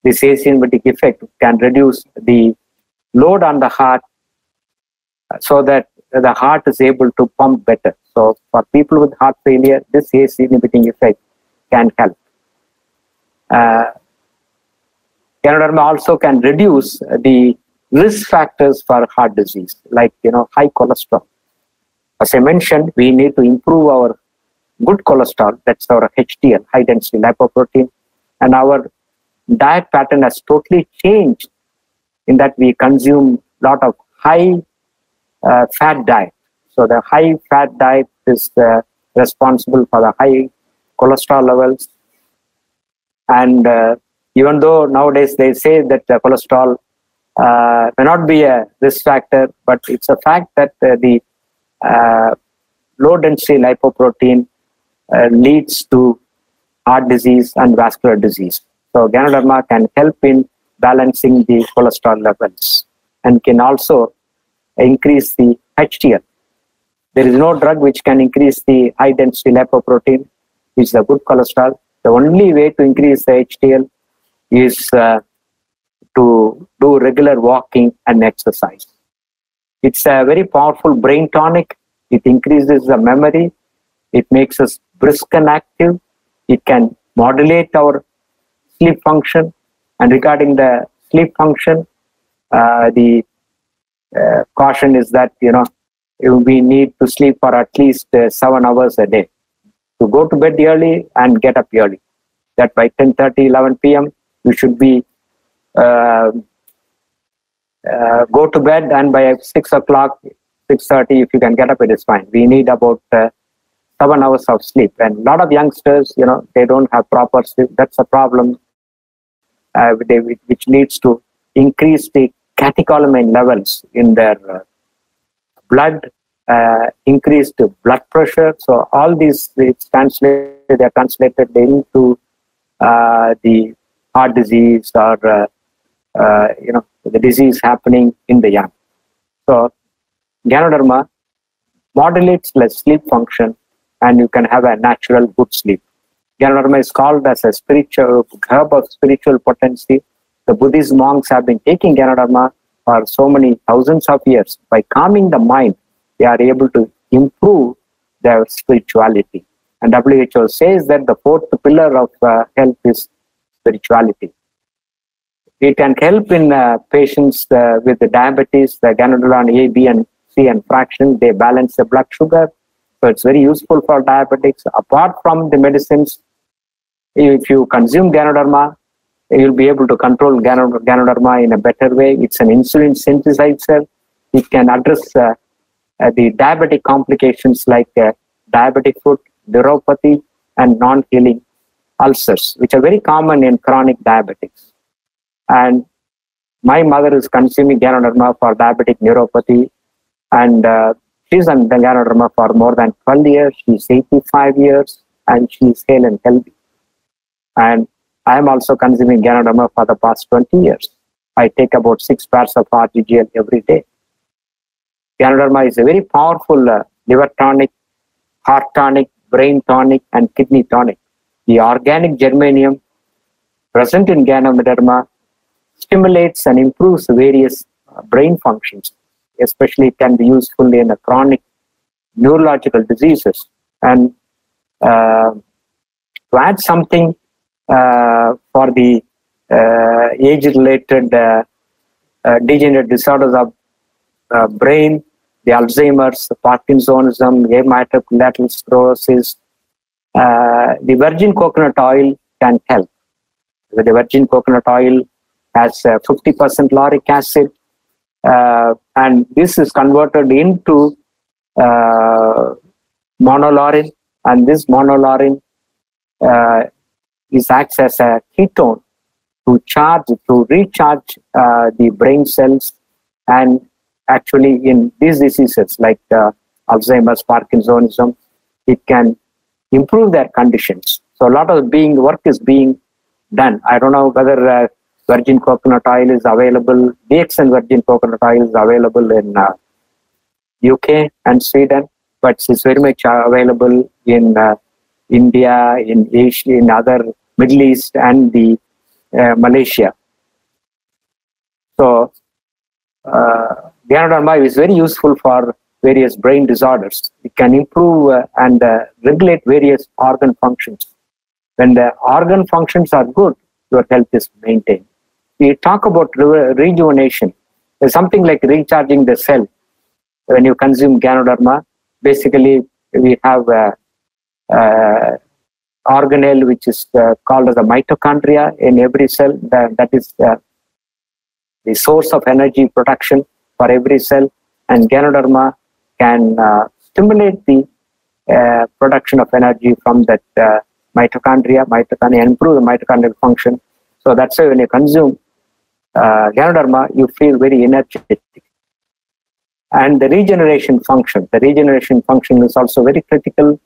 This ACE inhibiting effect can reduce the load on the heart so that the heart is able to pump better. So for people with heart failure, this ACE inhibiting effect can help. Ganoderma also can reduce the risk factors for heart disease, like high cholesterol. As I mentioned, we need to improve our good cholesterol, that's our HDL, high density lipoprotein, and our diet pattern has totally changed in that we consume a lot of high fat diet. So the high fat diet is responsible for the high cholesterol levels. And even though nowadays they say that cholesterol may not be a risk factor, but it's a fact that the low density lipoprotein leads to heart disease and vascular disease. So Ganoderma can help in balancing the cholesterol levels and can also increase the HDL. There is no drug which can increase the high density lipoprotein, which is a good cholesterol. The only way to increase the HDL is to do regular walking and exercise. It's a very powerful brain tonic. It increases the memory. It makes us brisk and active. It can modulate our sleep function. And regarding the sleep function, the caution is that we need to sleep for at least 7 hours a day. To go to bed early and get up early. That by 10:30, 11 p.m. you should be go to bed, and by 6 o'clock, 6:30, if you can get up, it is fine. We need about 7 hours of sleep. And a lot of youngsters, they don't have proper sleep. That's a problem, which leads to increase the catecholamine levels in their blood, increased blood pressure. So all these, they're translated into the heart disease or the disease happening in the young. So Ganoderma modulates the sleep function, and you can have a natural good sleep. Ganoderma is called as a spiritual herb of spiritual potency. The Buddhist monks have been taking Ganoderma for so many thousands of years. By calming the mind, they are able to improve their spirituality. And WHO says that the fourth pillar of health is spirituality. It can help in patients with the diabetes, the Ganoderma A, B, and C and fraction. They balance the blood sugar. So it's very useful for diabetics. Apart from the medicines, if you consume Ganoderma, you'll be able to control Ganoderma in a better way. It's an insulin synthesizer. It can address the diabetic complications like diabetic foot, neuropathy, and non-healing ulcers, which are very common in chronic diabetics. And my mother is consuming Ganoderma for diabetic neuropathy, and she's on Ganoderma for more than 12 years. She's 85 years, and she's hale and healthy. And I am also consuming Ganoderma for the past 20 years. I take about 6 pairs of RGGL every day. Ganoderma is a very powerful liver tonic, heart tonic, brain tonic, and kidney tonic. The organic germanium present in Ganoderma stimulates and improves various brain functions. Especially it can be useful in chronic neurological diseases. And to add something for the age-related degenerative disorders of brain, the Alzheimer's, the Parkinsonism, rheumatoid lateral sclerosis, the virgin coconut oil can help. With the virgin coconut oil, has 50% lauric acid, and this is converted into monolaurin, and this monolaurin acts as a ketone to recharge the brain cells, and actually in these diseases like Alzheimer's, Parkinsonism, it can improve their conditions. So a lot of work is being done. I don't know whether virgin coconut oil is available. DXN virgin coconut oil is available in UK and Sweden, but it's very much available in India, in Asia, in other Middle East, and the Malaysia. So Ganoderma is very useful for various brain disorders. It can improve and regulate various organ functions. When the organ functions are good, your health is maintained. We talk about rejuvenation. It's something like recharging the cell. When you consume Ganoderma, basically we have organelle which is called as the mitochondria in every cell. That is the source of energy production for every cell, and Ganoderma can stimulate the production of energy from that mitochondria, improve the mitochondrial function. So that's why when you consume Ganoderma, you feel very energetic. And the regeneration function is also very critical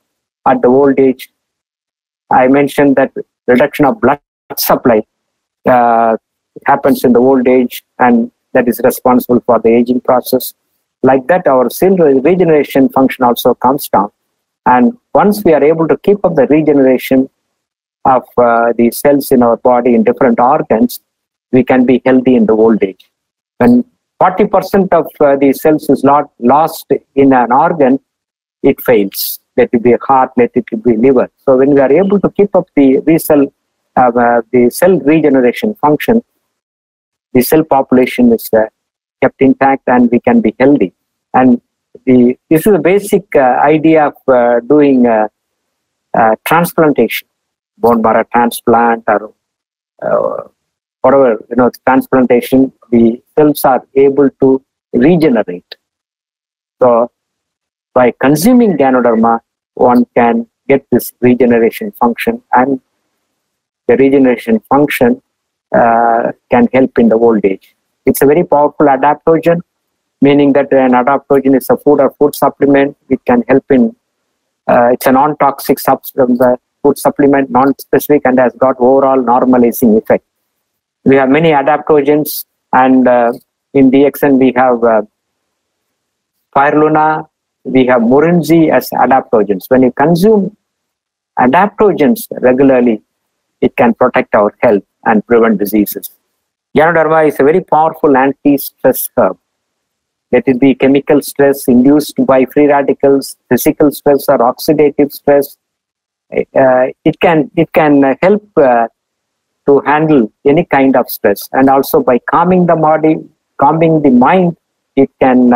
at the old age. I mentioned that reduction of blood supply happens in the old age, and that is responsible for the aging process. Like that, our cell regeneration function also comes down. And once we are able to keep up the regeneration of the cells in our body in different organs, we can be healthy in the old age. When 40% of the cells is not lost in an organ, it fails. Let it be heart, let it be liver. So when we are able to keep up the cell regeneration function, the cell population is kept intact and we can be healthy. And this is the basic idea of doing transplantation, bone marrow transplant or whatever, transplantation. The cells are able to regenerate. So by consuming Ganoderma, one can get this regeneration function, and the regeneration function can help in the old age. It's a very powerful adaptogen, meaning that an adaptogen is a food or food supplement. It can help in, it's a non-toxic food supplement, non-specific, and has got overall normalizing effect. We have many adaptogens, and in DXN we have Spirulina, we have Morinji as adaptogens. When you consume adaptogens regularly, it can protect our health and prevent diseases. Ganoderma is a very powerful anti-stress herb. Let it be chemical stress induced by free radicals, physical stress, or oxidative stress. It can help to handle any kind of stress, and also by calming the body, calming the mind, it can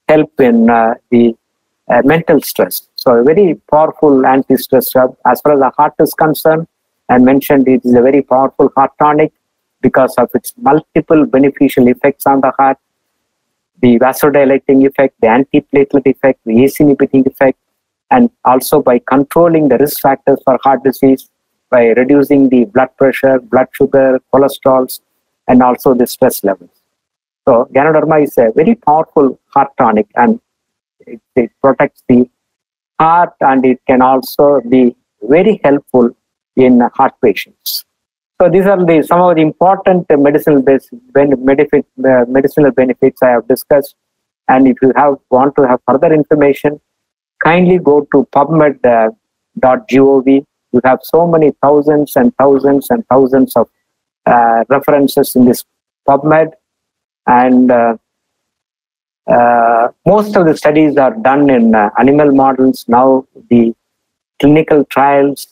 help in the mental stress. So a very powerful anti-stress herb. As far as the heart is concerned, I mentioned it is a very powerful heart tonic because of its multiple beneficial effects on the heart, the vasodilating effect, the antiplatelet effect, the ACE inhibiting effect, and also by controlling the risk factors for heart disease, by reducing the blood pressure, blood sugar, cholesterols, and also the stress levels. So Ganoderma is a very powerful heart tonic, and it protects the heart, and it can also be very helpful in heart patients. So these are some of the important medicinal benefits I have discussed. And if you want to have further information, kindly go to PubMed.gov. You have so many thousands and thousands and thousands of references in this PubMed. And most of the studies are done in animal models. Now the clinical trials,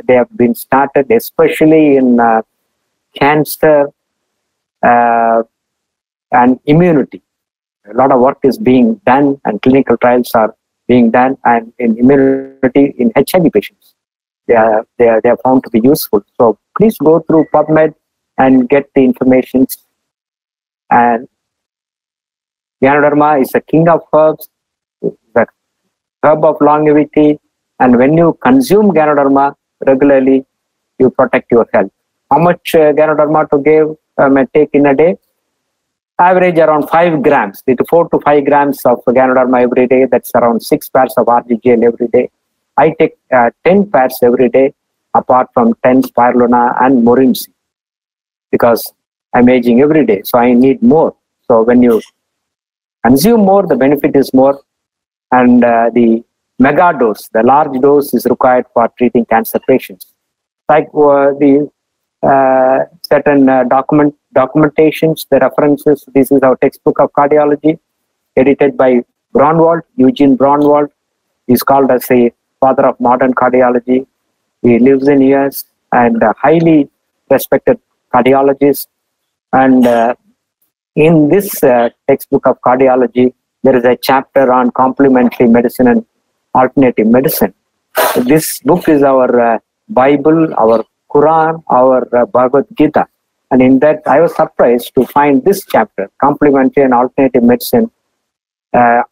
they have been started, especially in cancer and immunity. A lot of work is being done, and clinical trials are being done, and in immunity in HIV patients. They are found to be useful. So please go through PubMed and get the information. And Ganoderma is a king of herbs, the herb of longevity. And when you consume Ganoderma regularly, you protect your health. How much Ganoderma to take in a day? Average around 5 grams, 4 to 5 grams of Ganoderma every day. That's around 6 pairs of RGGL every day. I take 10 pairs every day, apart from 10 Spirulina and Morinci, because I'm aging every day, so I need more. So when you consume more, the benefit is more, and the mega dose, the large dose, is required for treating cancer patients. Like the certain documentations, the references. This is our textbook of cardiology, edited by Braunwald, Eugene Braunwald. He's called as a father of modern cardiology. He lives in US and a highly respected cardiologist. And in this textbook of cardiology, there is a chapter on complementary medicine and alternative medicine. This book is our Bible, our Quran, our Bhagavad Gita. And in that, I was surprised to find this chapter, Complementary and Alternative Medicine,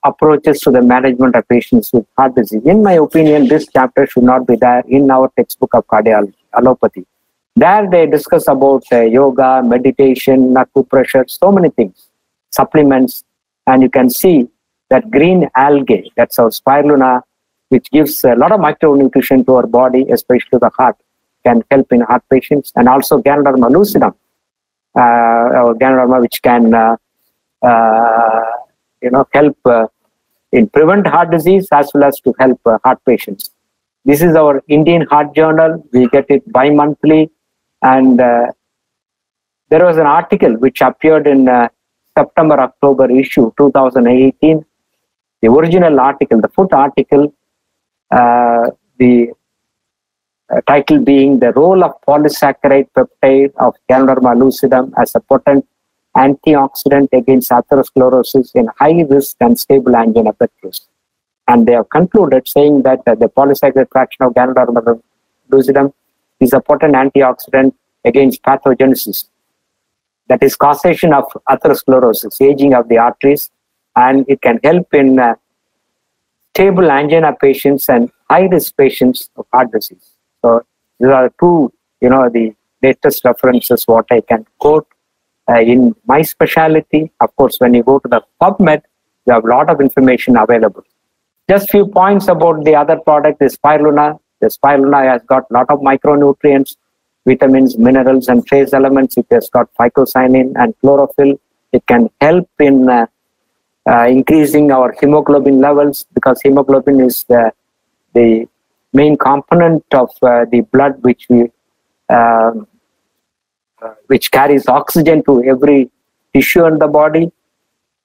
approaches to the management of patients with heart disease. In my opinion, this chapter should not be there in our textbook of cardiology, allopathy. There they discuss about yoga, meditation, acupressure, so many things, supplements. And you can see that green algae, that's our Spirulina, which gives a lot of micronutrition to our body, especially to the heart, can help in heart patients. And also Ganoderma lucidum, or Ganoderma, which can help in prevent heart disease as well as to help heart patients. This is our Indian Heart Journal. We get it bi-monthly. And there was an article which appeared in September-October issue 2018. The original article, the foot article, the title being The Role of Polysaccharide Peptide of Ganoderma lucidum as a Potent Antioxidant Against Atherosclerosis in High-Risk and Stable Angina Pectoris. And they have concluded saying that the polysaccharide fraction of Ganoderma lucidum is a potent antioxidant against pathogenesis, that is causation of atherosclerosis, aging of the arteries, and it can help in stable angina patients and high-risk patients of heart disease. So these are two, the latest references what I can quote in my specialty. Of course, when you go to the PubMed, you have a lot of information available. Just few points about the other product, the Spirulina. The Spirulina has got a lot of micronutrients, vitamins, minerals, and trace elements. It has got phycocyanin and chlorophyll. It can help in increasing our hemoglobin levels, because hemoglobin is the main component of the blood which carries oxygen to every tissue in the body.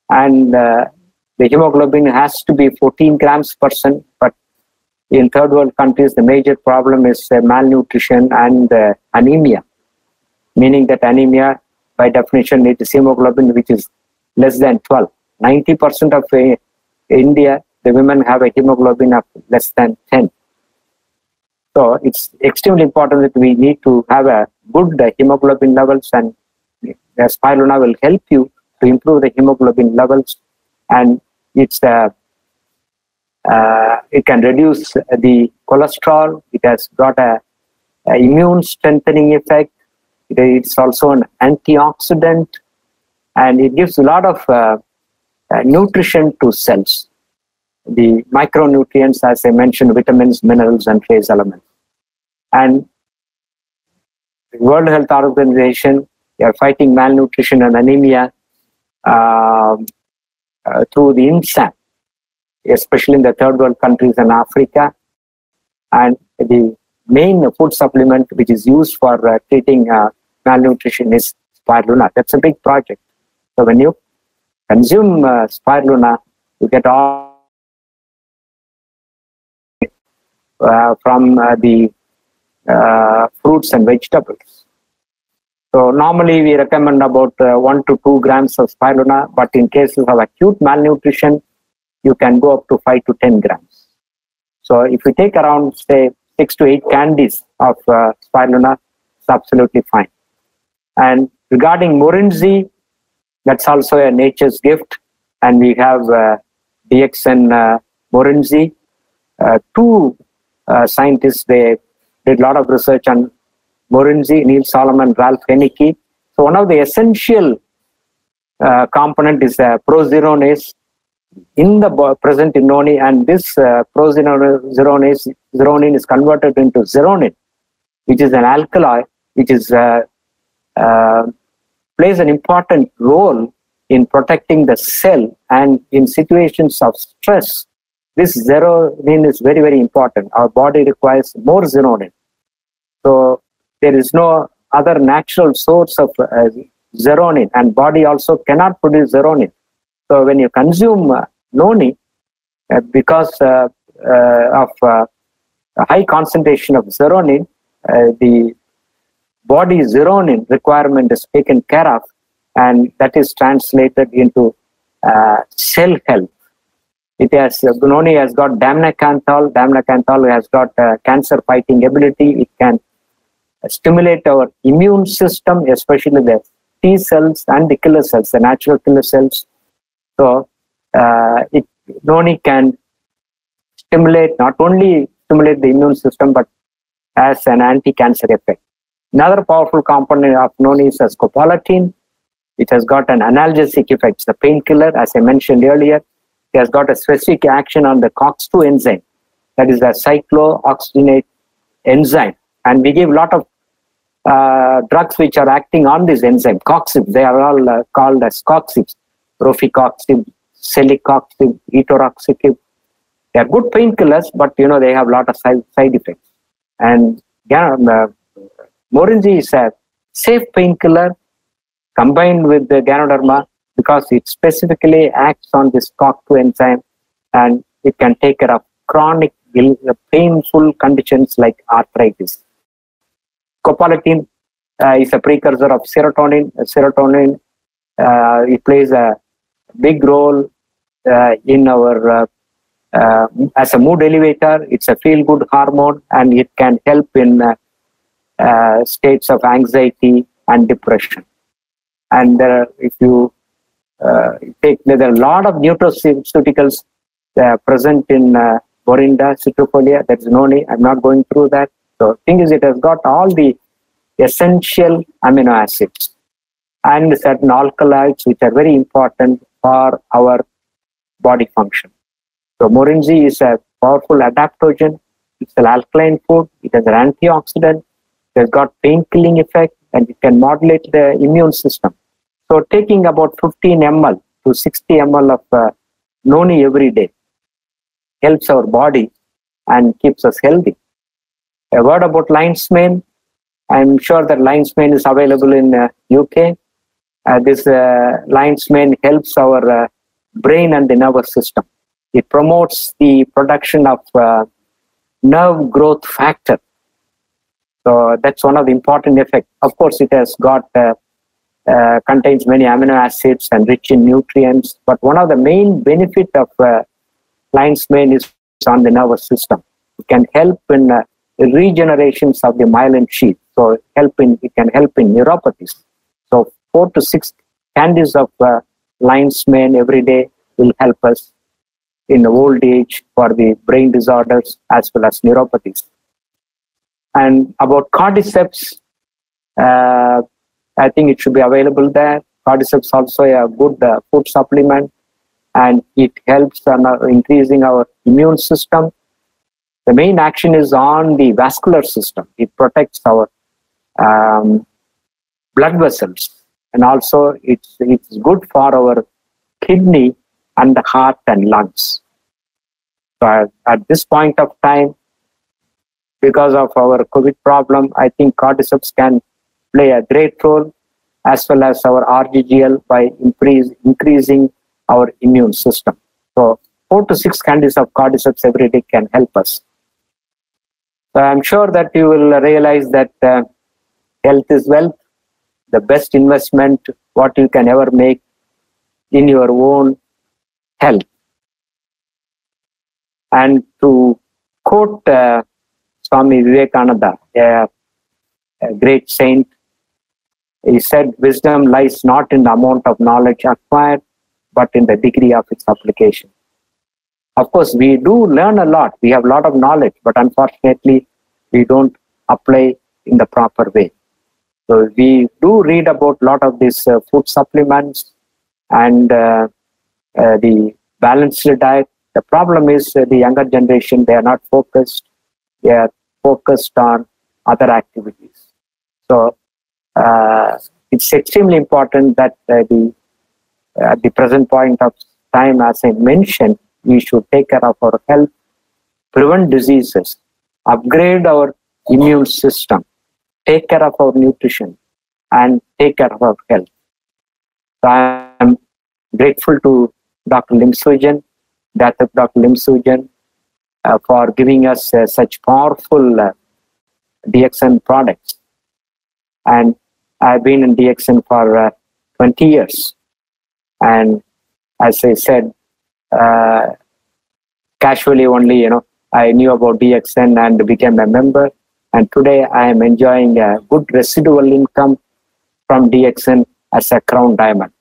And the hemoglobin has to be 14 grams per cent, but in third world countries, the major problem is malnutrition and anemia, meaning that anemia, by definition, it is hemoglobin which is less than 12. 90% of India, the women have a hemoglobin of less than 10. So it's extremely important that we need to have a good hemoglobin levels, and the Spirulina will help you to improve the hemoglobin levels, and it can reduce the cholesterol. It has got a immune strengthening effect. It's also an antioxidant, and it gives a lot of nutrition to cells. The micronutrients, as I mentioned, vitamins, minerals, and trace elements. And the World Health Organization, they are fighting malnutrition and anemia through the INSAN, especially in the third world countries and Africa. And the main food supplement which is used for treating malnutrition is Spirulina. That's a big project. So when you consume Spirulina, you get all from the fruits and vegetables. So normally we recommend about 1 to 2 grams of Spirulina, but in cases of acute malnutrition, you can go up to 5 to 10 grams. So if you take around, say, 6 to 8 candies of Spirulina, it's absolutely fine. And regarding Morinzi, that's also a nature's gift. And we have DXN Morinzi. Two scientists, they did a lot of research on Morinzi, Neil Solomon, Ralph Henneke. So one of the essential component is prozeronase in the present in noni, and this prozeronin is converted into zeronin, which is an alkali, which is plays an important role in protecting the cell, and in situations of stress, this zeronin is very, very important. Our body requires more zeronin. So there is no other natural source of zeronin, and body also cannot produce zeronin. So when you consume noni, because of a high concentration of zeronin, the body zeronin requirement is taken care of, and that is translated into cell health. It has noni has got damnacanthol. Damnacanthol has got cancer fighting ability. It can stimulate our immune system, especially the T cells and the killer cells, the natural killer cells. So noni can not only stimulate the immune system, but has an anti-cancer effect. Another powerful component of noni is scopolamine. It has got an analgesic effect. It's the painkiller, as I mentioned earlier. It has got a specific action on the COX-2 enzyme, that is the cyclooxygenase enzyme. And we give a lot of drugs which are acting on this enzyme, COX-2. They are all called as COX-2, rofecoxib, celecoxib, etocoxib. They are good painkillers, but they have a lot of side effects. And Morinzi is a safe painkiller combined with the Ganoderma, because it specifically acts on this COX-2 enzyme, and it can take care of chronic painful conditions like arthritis. Scopolamine is a precursor of serotonin. Serotonin it plays a big role in our as a mood elevator. It's a feel-good hormone, and it can help in states of anxiety and depression. And if you there are a lot of nutraceuticals present in Morinda citrifolia. There's noni. I'm not going through that. So the thing is, it has got all the essential amino acids and certain alkaloids which are very important for our body function. So Morinzi is a powerful adaptogen. It's an alkaline food. It has an antioxidant. It has got pain-killing effect, and it can modulate the immune system. So taking about 15 ml to 60 ml of noni every day helps our body and keeps us healthy. A word about lion's mane. I'm sure that lion's mane is available in UK. This lion's mane helps our brain and the nervous system. It promotes the production of nerve growth factor. So that's one of the important effects. Of course, it has got contains many amino acids and rich in nutrients. But one of the main benefits of lion's mane is on the nervous system. It can help in regenerations of the myelin sheath. So it can help in neuropathies. So 4 to 6 candies of lion's mane every day will help us in old age for the brain disorders as well as neuropathies. And about cordyceps, I think it should be available there. Cordyceps also a good food supplement, and it helps on increasing our immune system. The main action is on the vascular system. It protects our blood vessels, and also it's good for our kidney and the heart and lungs. So at this point of time, because of our COVID problem, I think cordyceps can play a great role, as well as our RGGL, by increasing our immune system. So 4 to 6 candies of cordyceps every day can help us. So I'm sure that you will realize that health is wealth. The best investment what you can ever make in your own health. And to quote Swami Vivekananda, a great saint, He said, wisdom lies not in the amount of knowledge acquired, but in the degree of its application. Of course, we do learn a lot. We have a lot of knowledge, but unfortunately, we don't apply in the proper way. So we do read about a lot of these food supplements and the balanced diet. The problem is the younger generation, they are not focused. They are focused on other activities. So it's extremely important that at the present point of time, as I mentioned, we should take care of our health, prevent diseases, upgrade our immune system, take care of our nutrition, and take care of our health. So I am grateful to Dr. Lim Soo-Jin, Dr. Lim Soo-Jin, for giving us such powerful DXN products. And I've been in DXN for 20 years. And as I said, casually only, I knew about DXN and became a member. And today I am enjoying a good residual income from DXN as a crown diamond.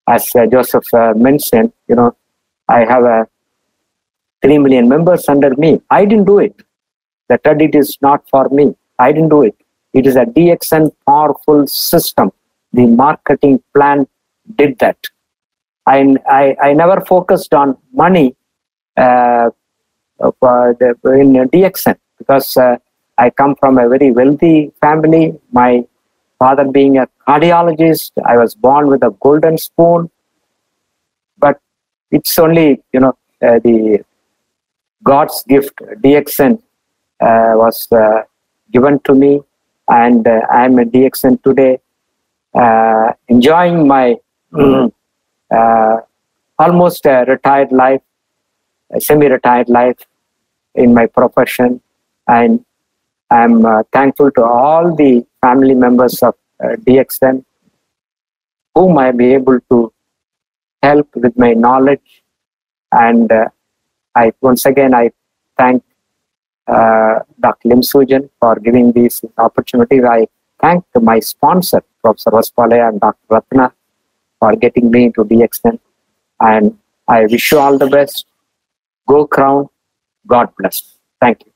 As Joseph mentioned, I have 3 million members under me. I didn't do it. The credit is not for me. I didn't do it. It is a DXN powerful system. The marketing plan did that. I never focused on money in DXN because I come from a very wealthy family. My father being a cardiologist, I was born with a golden spoon. But it's only, the God's gift, DXN, was given to me. And I'm a DXN today, enjoying my almost a retired life, a semi-retired life in my profession. And I'm thankful to all the family members of DXN, whom I'll be able to help with my knowledge. And once again, I thank Dr. Lim Soo-Jin for giving this opportunity. I thank my sponsor, Professor Vaspalaya and Dr. Ratna, for getting me into DXN. And I wish you all the best. Go Crown. God bless. Thank you.